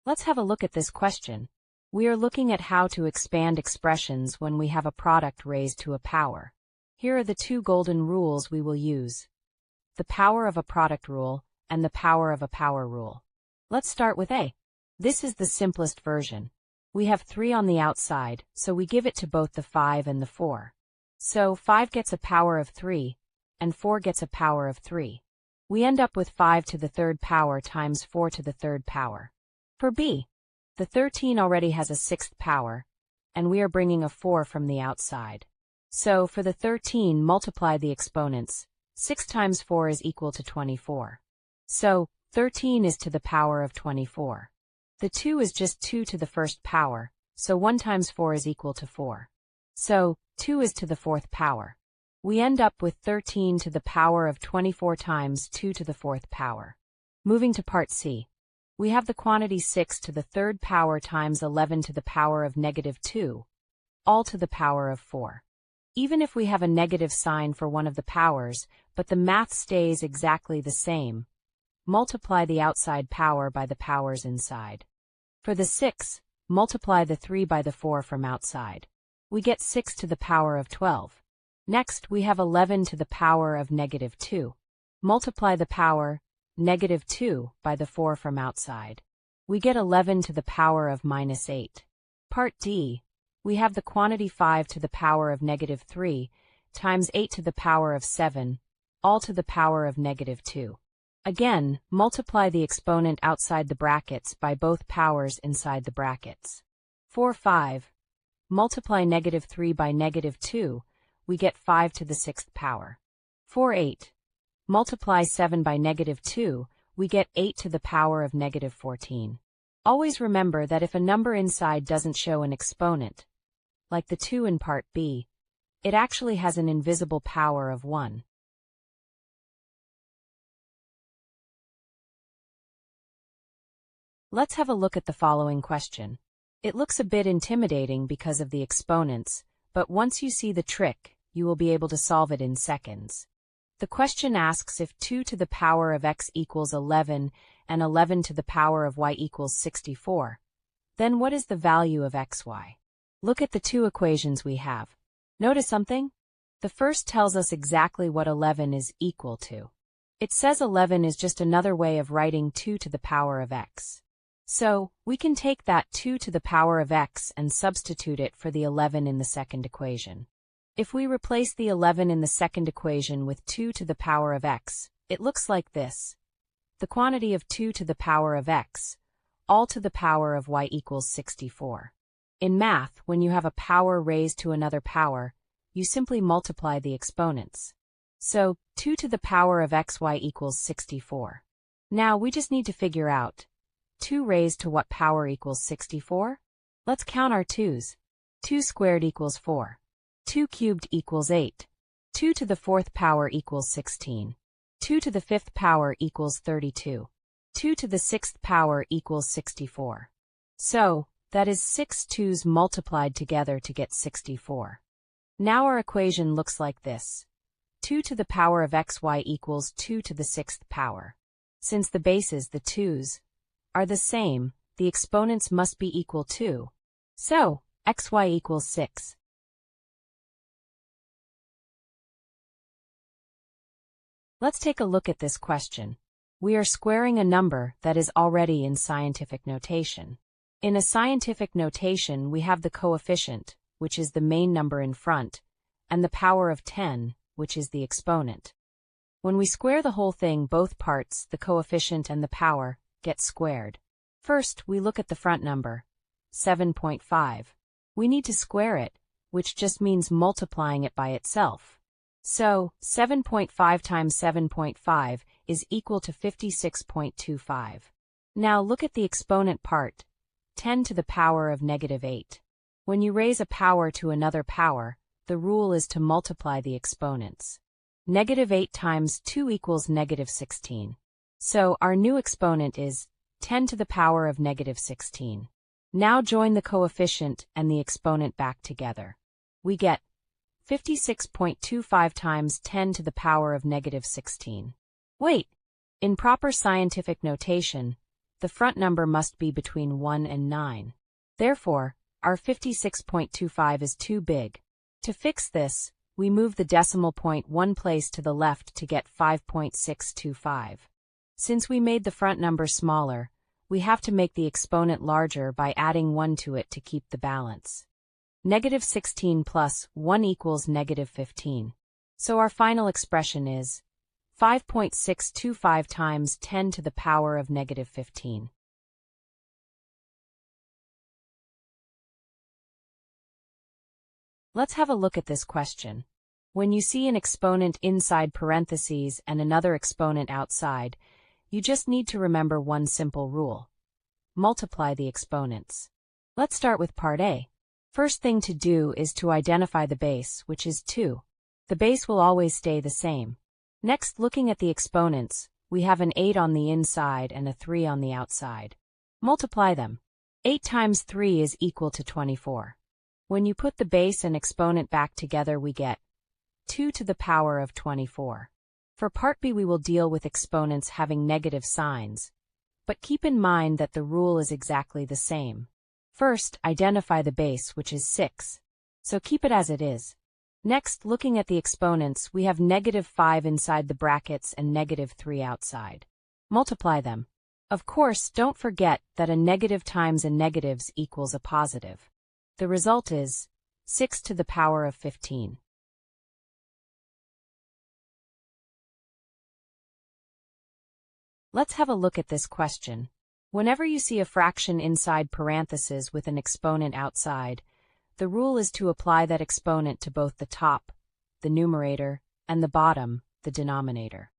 Let's have a look at this question. We are looking at how to expand expressions when we have a product raised to a power. Here are the two golden rules we will use: the power of a product rule and the power of a power rule. Let's start with A. This is the simplest version. We have 3 on the outside, so we give it to both the 5 and the 4. So 5 gets a power of 3, and 4 gets a power of 3. We end up with 5 to the third power times 4 to the third power. For B, the 13 already has a 6th power, and we are bringing a 4 from the outside. So for the 13, multiply the exponents. 6 times 4 is equal to 24. So 13 is to the power of 24. The 2 is just 2 to the first power, so 1 times 4 is equal to 4. So 2 is to the 4th power. We end up with 13 to the power of 24 times 2 to the 4th power. Moving to part C. We have the quantity 6 to the 3rd power times 11 to the power of -2, all to the power of 4. Even if we have a negative sign for one of the powers, but the math stays exactly the same, multiply the outside power by the powers inside. For the 6, multiply the 3 by the 4 from outside. We get 6 to the power of 12. Next, we have 11 to the power of -2. Multiply the power -2 by the 4 from outside. We get 11 to the power of -8. Part D. We have the quantity 5 to the power of -3 times 8 to the power of 7, all to the power of -2. Again, multiply the exponent outside the brackets by both powers inside the brackets. For 5, multiply -3 by -2, we get 5 to the 6th power. For 8, multiply 7 by -2, we get 8 to the power of -14. Always remember that if a number inside doesn't show an exponent, like the 2 in part B, it actually has an invisible power of 1. Let's have a look at the following question. It looks a bit intimidating because of the exponents, but once you see the trick, you will be able to solve it in seconds. The question asks if 2 to the power of x equals 11 and 11 to the power of y equals 64. Then what is the value of xy? Look at the two equations we have. Notice something? The first tells us exactly what 11 is equal to. It says 11 is just another way of writing 2 to the power of x. So, we can take that 2 to the power of x and substitute it for the 11 in the second equation. If we replace the 11 in the second equation with 2 to the power of x, it looks like this. The quantity of 2 to the power of x, all to the power of y equals 64. In math, when you have a power raised to another power, you simply multiply the exponents. So, 2 to the power of xy equals 64. Now we just need to figure out 2 raised to what power equals 64? Let's count our 2's. 2 squared equals 4. 2 cubed equals 8. 2 to the 4th power equals 16. 2 to the 5th power equals 32. 2 to the 6th power equals 64. So, that is 6 2's multiplied together to get 64. Now our equation looks like this. 2 to the power of xy equals 2 to the 6th power. Since the bases, the 2's, are the same, the exponents must be equal too. So, xy equals 6. Let's take a look at this question. We are squaring a number that is already in scientific notation. In a scientific notation, we have the coefficient, which is the main number in front, and the power of 10, which is the exponent. When we square the whole thing, both parts, the coefficient and the power, get squared. First, we look at the front number, 7.5. We need to square it, which just means multiplying it by itself. So, 7.5 times 7.5 is equal to 56.25. Now look at the exponent part, 10 to the power of -8. When you raise a power to another power, the rule is to multiply the exponents. -8 times 2 equals -16. So, our new exponent is 10 to the power of -16. Now join the coefficient and the exponent back together. We get 56.25 times 10 to the power of -16. Wait! In proper scientific notation, the front number must be between 1 and 9. Therefore, our 56.25 is too big. To fix this, we move the decimal point one place to the left to get 5.625. Since we made the front number smaller, we have to make the exponent larger by adding 1 to it to keep the balance. Negative 16 plus 1 equals negative 15. So our final expression is 5.625 times 10 to the power of negative 15. Let's have a look at this question. When you see an exponent inside parentheses and another exponent outside, you just need to remember one simple rule. Multiply the exponents. Let's start with part A. First thing to do is to identify the base, which is 2. The base will always stay the same. Next, looking at the exponents, we have an 8 on the inside and a 3 on the outside. Multiply them. 8 times 3 is equal to 24. When you put the base and exponent back together, we get 2 to the power of 24. For part B, we will deal with exponents having negative signs, but keep in mind that the rule is exactly the same. First, identify the base, which is 6, so keep it as it is. Next, looking at the exponents, we have negative 5 inside the brackets and negative 3 outside. Multiply them. Of course, don't forget that a negative times a negatives equals a positive. The result is 6 to the power of 15. Let's have a look at this question. Whenever you see a fraction inside parentheses with an exponent outside, the rule is to apply that exponent to both the top, the numerator, and the bottom, the denominator.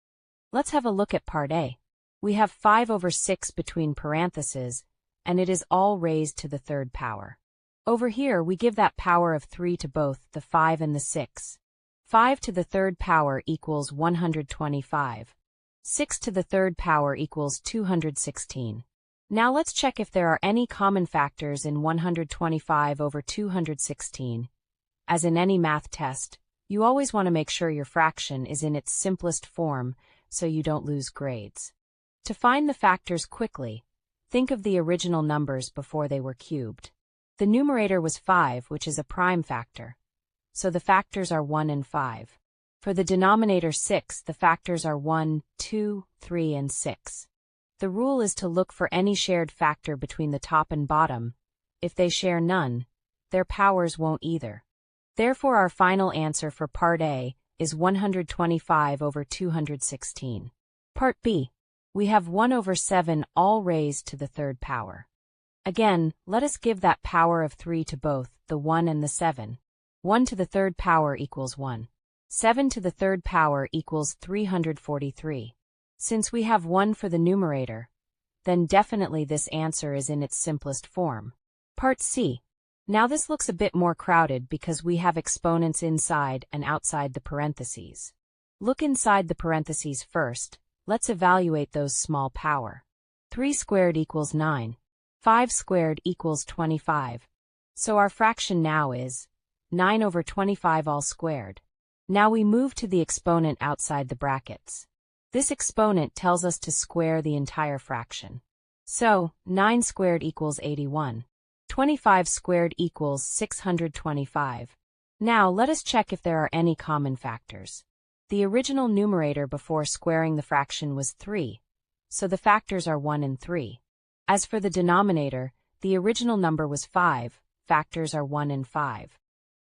Let's have a look at part A. We have 5 over 6 between parentheses, and it is all raised to the third power. Over here, we give that power of 3 to both the 5 and the 6. 5 to the third power equals 125. 6 to the third power equals 216. Now let's check if there are any common factors in 125 over 216. As in any math test, you always want to make sure your fraction is in its simplest form so you don't lose grades. To find the factors quickly, think of the original numbers before they were cubed. The numerator was 5, which is a prime factor, so the factors are 1 and 5. For the denominator 6, the factors are 1, 2, 3, and 6. The rule is to look for any shared factor between the top and bottom. If they share none, their powers won't either. Therefore, our final answer for part A is 125 over 216. Part B. We have 1 over 7 all raised to the third power. Again, let us give that power of 3 to both the 1 and the 7. 1 to the third power equals 1. 7 to the third power equals 343. Since we have 1 for the numerator, then definitely this answer is in its simplest form. Part C. Now this looks a bit more crowded because we have exponents inside and outside the parentheses. Look inside the parentheses first. Let's evaluate those small power. 3 squared equals 9. 5 squared equals 25. So our fraction now is 9 over 25 all squared. Now we move to the exponent outside the brackets. This exponent tells us to square the entire fraction. So, 9 squared equals 81. 25 squared equals 625. Now let us check if there are any common factors. The original numerator before squaring the fraction was 3, so the factors are 1 and 3. As for the denominator, the original number was 5, factors are 1 and 5.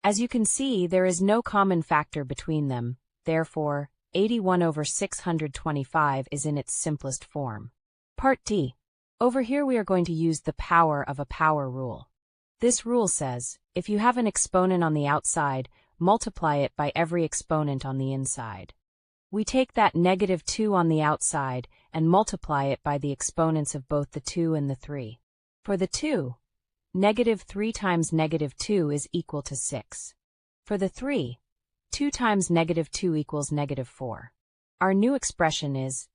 As you can see, there is no common factor between them, therefore, 81 over 625 is in its simplest form. Part D. Over here we are going to use the power of a power rule. This rule says, if you have an exponent on the outside, multiply it by every exponent on the inside. We take that -2 on the outside and multiply it by the exponents of both the 2 and the 3. For the 2, -3 times -2 is equal to 6. For the 3, 2 times -2 equals -4. Our new expression is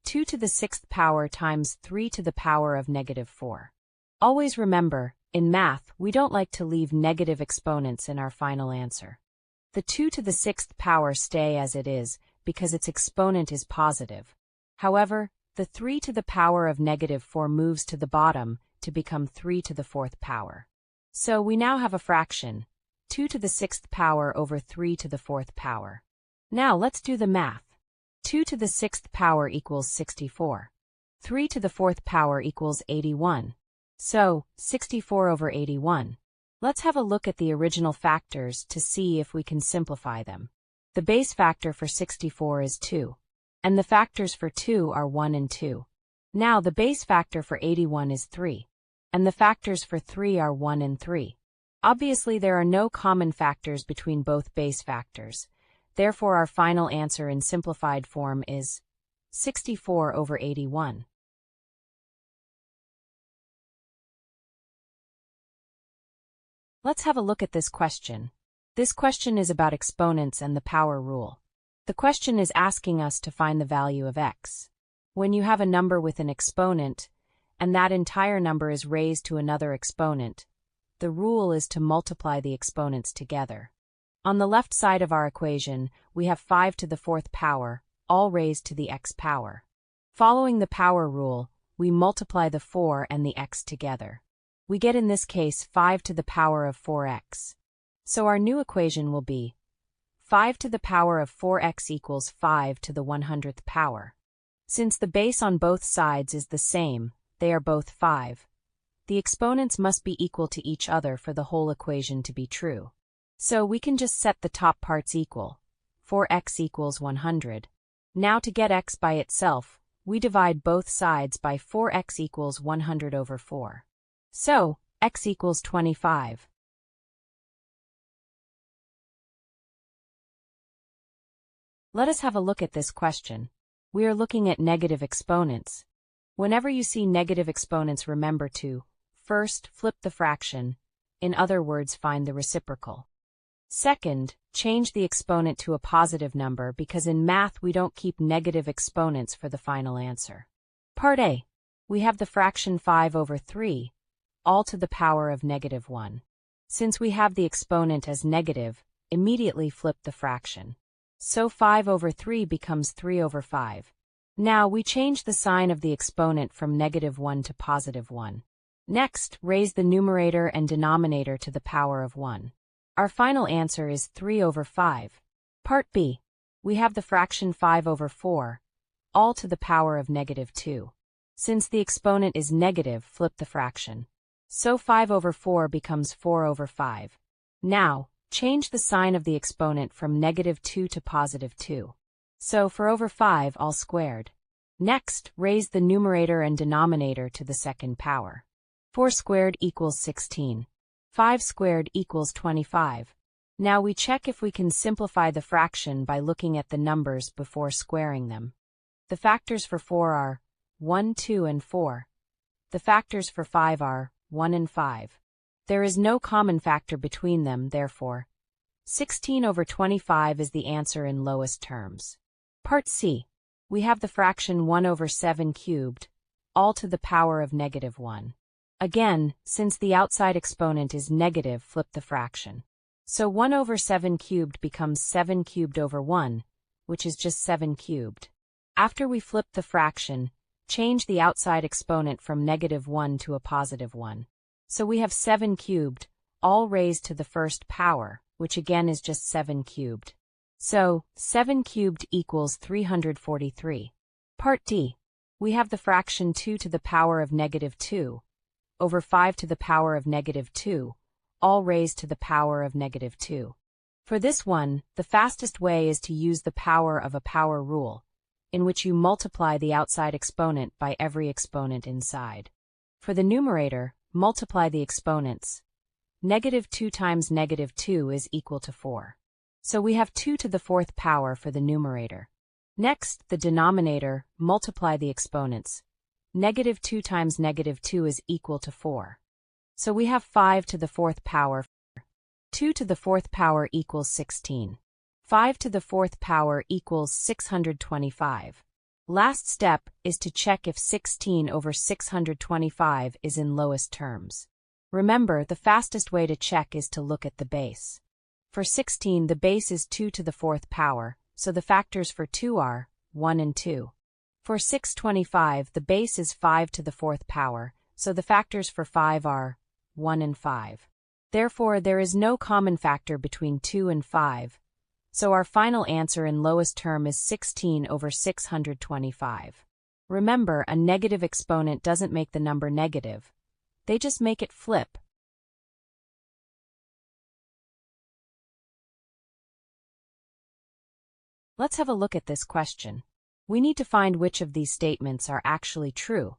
2 to the 6th power times 3 to the power of -4. Always remember, in math, we don't like to leave negative exponents in our final answer. The 2 to the 6th power stay as it is because its exponent is positive. However, the 3 to the power of negative 4 moves to the bottom to become 3 to the 4th power. So we now have a fraction, 2 to the 6th power over 3 to the 4th power. Now let's do the math. 2 to the 6th power equals 64. 3 to the 4th power equals 81. So, 64 over 81. Let's have a look at the original factors to see if we can simplify them. The base factor for 64 is 2. And the factors for 2 are 1 and 2. Now the base factor for 81 is 3. And the factors for 3 are 1 and 3. Obviously there are no common factors between both base factors. Therefore our final answer in simplified form is 64 over 81. Let's have a look at this question. This question is about exponents and the power rule. The question is asking us to find the value of x. When you have a number with an exponent, and that entire number is raised to another exponent, the rule is to multiply the exponents together. On the left side of our equation, we have 5 to the 4th power, all raised to the x power. Following the power rule, we multiply the 4 and the x together. We get in this case 5 to the power of 4x. So our new equation will be 5 to the power of 4x equals 5 to the 100th power. Since the base on both sides is the same, they are both 5. The exponents must be equal to each other for the whole equation to be true. So we can just set the top parts equal. 4x equals 100. Now to get x by itself, we divide both sides by 4x equals 100 over 4. So, x equals 25. Let us have a look at this question. We are looking at negative exponents. Whenever you see negative exponents, remember to, first, flip the fraction, in other words, find the reciprocal. Second, change the exponent to a positive number because in math we don't keep negative exponents for the final answer. Part A. We have the fraction 5 over 3, all to the power of negative 1. Since we have the exponent as negative, immediately flip the fraction. So 5 over 3 becomes 3 over 5. Now we change the sign of the exponent from negative 1 to positive 1. Next, raise the numerator and denominator to the power of 1. Our final answer is 3 over 5. Part B. We have the fraction 5 over 4, all to the power of negative 2. Since the exponent is negative, flip the fraction. So 5 over 4 becomes 4 over 5. Now, change the sign of the exponent from negative 2 to positive 2. So for over 5 all squared. Next, raise the numerator and denominator to the second power. 4 squared equals 16. 5 squared equals 25. Now we check if we can simplify the fraction by looking at the numbers before squaring them. The factors for 4 are 1, 2, and 4. The factors for 5 are 1 and 5. There is no common factor between them, therefore, 16 over 25 is the answer in lowest terms. Part C. We have the fraction 1 over 7 cubed, all to the power of negative 1. Again, since the outside exponent is negative, flip the fraction. So 1 over 7 cubed becomes 7 cubed over 1, which is just 7 cubed. After we flip the fraction, change the outside exponent from negative 1 to a positive 1. So we have 7 cubed, all raised to the first power, which again is just 7 cubed. So, 7 cubed equals 343. Part D. We have the fraction 2 to the power of negative 2, over 5 to the power of negative 2, all raised to the power of negative 2. For this one, the fastest way is to use the power of a power rule, in which you multiply the outside exponent by every exponent inside. For the numerator, multiply the exponents. Negative 2 times negative 2 is equal to 4. So we have 2 to the 4th power for the numerator. Next, the denominator, multiply the exponents. Negative 2 times negative 2 is equal to 4. So we have 5 to the 4th power. 2 to the 4th power equals 16. 5 to the 4th power equals 625. Last step is to check if 16 over 625 is in lowest terms. Remember, the fastest way to check is to look at the base. For 16, the base is 2 to the 4th power, so the factors for 2 are 1 and 2. For 625, the base is 5 to the fourth power, so the factors for 5 are 1 and 5. Therefore, there is no common factor between 2 and 5, so our final answer in lowest term is 16 over 625. Remember, a negative exponent doesn't make the number negative. They just make it flip. Let's have a look at this question. We need to find which of these statements are actually true.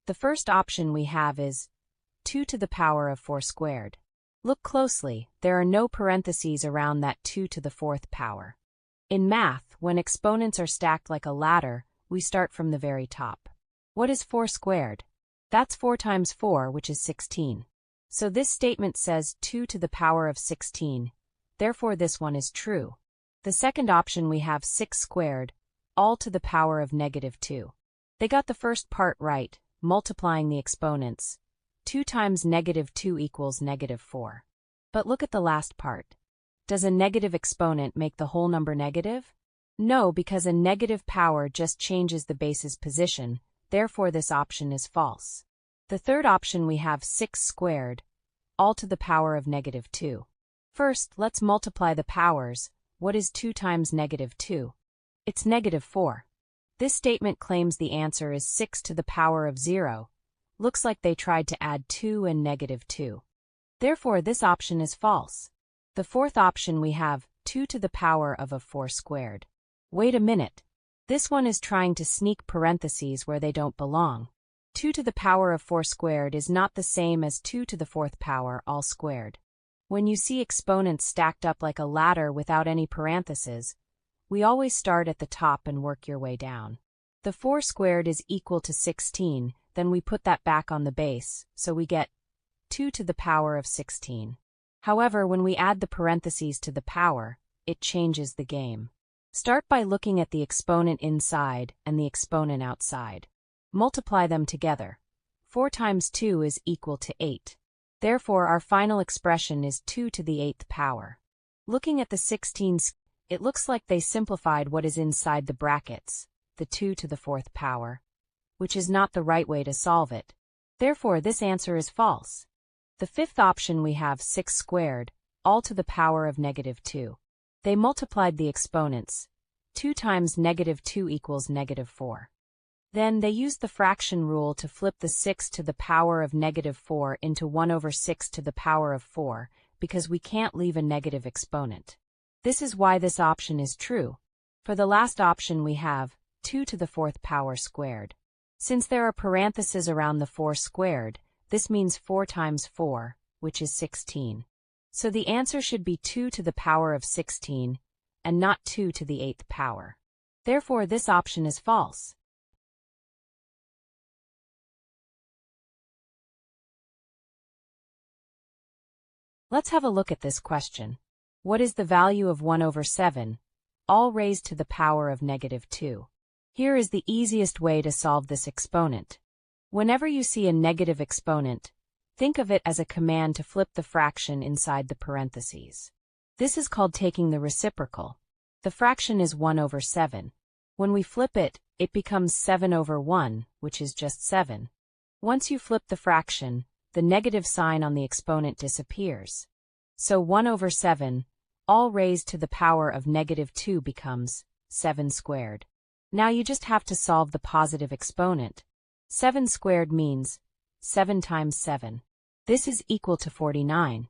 The first option we have is 2 to the power of 4 squared. Look closely, there are no parentheses around that 2 to the fourth power. In math, when exponents are stacked like a ladder, we start from the very top. What is 4 squared? That's 4 times 4, which is 16. So this statement says 2 to the power of 16, therefore this one is true. The second option we have 6 squared, all to the power of -2. They got the first part right, multiplying the exponents. 2 times -2 equals -4. But look at the last part. Does a negative exponent make the whole number negative? No, because a negative power just changes the base's position, therefore this option is false. The third option we have 6 squared, all to the power of -2. First, let's multiply the powers. What is 2 times -2? It's -4. This statement claims the answer is 6 to the power of 0. Looks like they tried to add 2 and -2. Therefore, this option is false. The fourth option we have 2 to the power of 4 squared. Wait a minute. This one is trying to sneak parentheses where they don't belong. 2 to the power of 4 squared is not the same as 2 to the fourth power all squared. When you see exponents stacked up like a ladder without any parentheses, we always start at the top and work your way down. The 4 squared is equal to 16, then we put that back on the base, so we get 2 to the power of 16. However, when we add the parentheses to the power, it changes the game. Start by looking at the exponent inside and the exponent outside. Multiply them together. 4 times 2 is equal to 8. Therefore, our final expression is 2 to the 8th power. Looking at the 16s, it looks like they simplified what is inside the brackets, the 2 to the fourth power, which is not the right way to solve it. Therefore, this answer is false. The fifth option we have 6 squared, all to the power of -2. They multiplied the exponents. 2 times -2 equals -4. Then they used the fraction rule to flip the 6 to the power of -4 into 1 over 6 to the power of 4, because we can't leave a negative exponent. This is why this option is true. For the last option we have 2 to the fourth power squared. Since there are parentheses around the 4 squared, this means 4 times 4, which is 16. So the answer should be 2 to the power of 16, and not 2 to the 8th power. Therefore, this option is false. Let's have a look at this question. What is the value of 1 over 7, all raised to the power of -2? Here is the easiest way to solve this exponent. Whenever you see a negative exponent, think of it as a command to flip the fraction inside the parentheses. This is called taking the reciprocal. The fraction is 1 over 7. When we flip it, it becomes 7 over 1, which is just 7. Once you flip the fraction, the negative sign on the exponent disappears. So 1 over 7, all raised to the power of -2 becomes 7 squared. Now you just have to solve the positive exponent. 7 squared means 7 times 7. This is equal to 49.